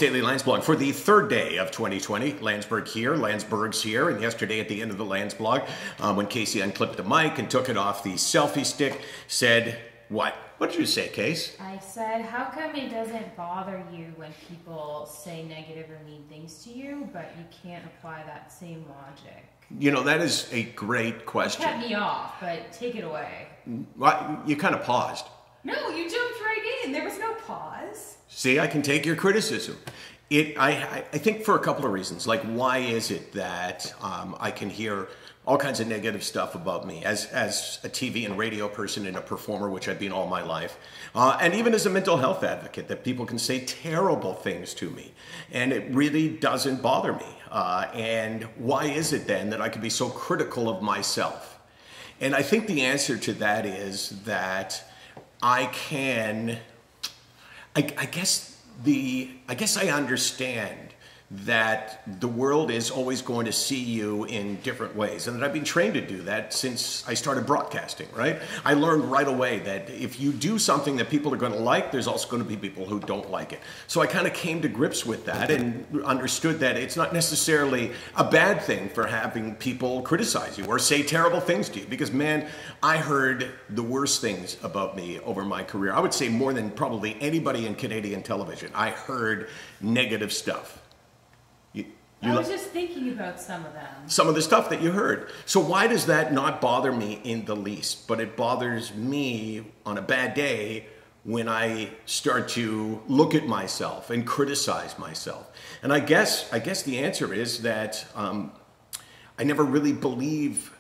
Daily Landsblog for the third day of 2020. Landsberg's here, and yesterday at the end of the Landsblog, when Casey unclipped the mic and took it off the selfie stick, said, what? What did you say, Case? I said, how come it doesn't bother you when people say negative or mean things to you, but you can't apply that same logic? You know, that is a great question. You cut me off, but take it away. Well, you kind of paused. No, you jumped right in. There was no pause. See, I can take your criticism. I think for a couple of reasons. Like, why is it that I can hear all kinds of negative stuff about me as a TV and radio person and a performer, which I've been all my life, and even as a mental health advocate, that people can say terrible things to me, and it really doesn't bother me. And why is it then that I can be so critical of myself? And I think the answer to that is that I guess I understand that the world is always going to see you in different ways, and that I've been trained to do that since I started broadcasting, right? I learned right away that if you do something that people are going to like, there's also going to be people who don't like it. So I kind of came to grips with that and understood that it's not necessarily a bad thing for having people criticize you or say terrible things to you, because man, I heard the worst things about me over my career. I would say more than probably anybody in Canadian television. I heard negative stuff. I was just thinking about some of them. Some of the stuff that you heard. So why does that not bother me in the least? But it bothers me on a bad day when I start to look at myself and criticize myself. And I guess the answer is that I never really believe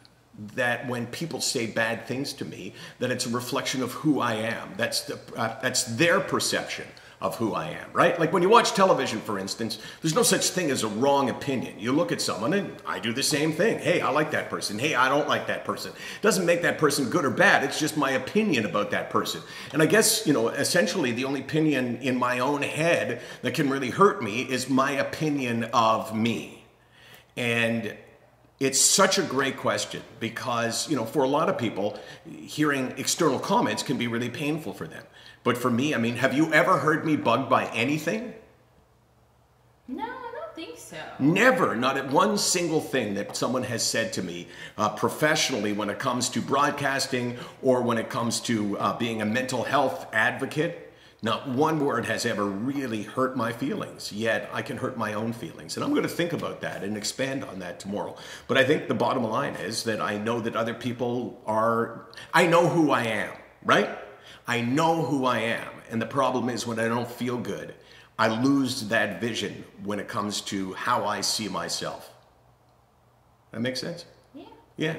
that when people say bad things to me, that it's a reflection of who I am. That's their perception of who I am, right? Like when you watch television, for instance, there's no such thing as a wrong opinion. You look at someone, and I do the same thing. Hey, I like that person. Hey, I don't like that person. It doesn't make that person good or bad. It's just my opinion about that person. And I guess, you know, essentially the only opinion in my own head that can really hurt me is my opinion of me. And it's such a great question because, you know, for a lot of people, hearing external comments can be really painful for them. But for me, I mean, have you ever heard me bugged by anything? No, I don't think so. Never, not at one single thing that someone has said to me professionally when it comes to broadcasting or when it comes to being a mental health advocate. Not one word has ever really hurt my feelings, yet I can hurt my own feelings. And I'm going to think about that and expand on that tomorrow. But I think the bottom line is that I know that other people I know who I am, right? I know who I am. And the problem is when I don't feel good, I lose that vision when it comes to how I see myself. That makes sense? Yeah. Yeah.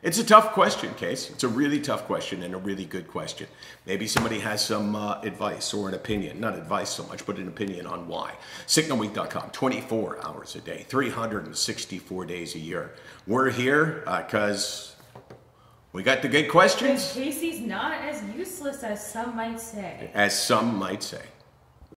It's a tough question, Case. It's a really tough question and a really good question. Maybe somebody has some advice or an opinion. Not advice so much, but an opinion on why. SickNotWeak.com, 24 hours a day, 364 days a year. We're here because we got the good questions. Casey's not as useless as some might say. As some might say.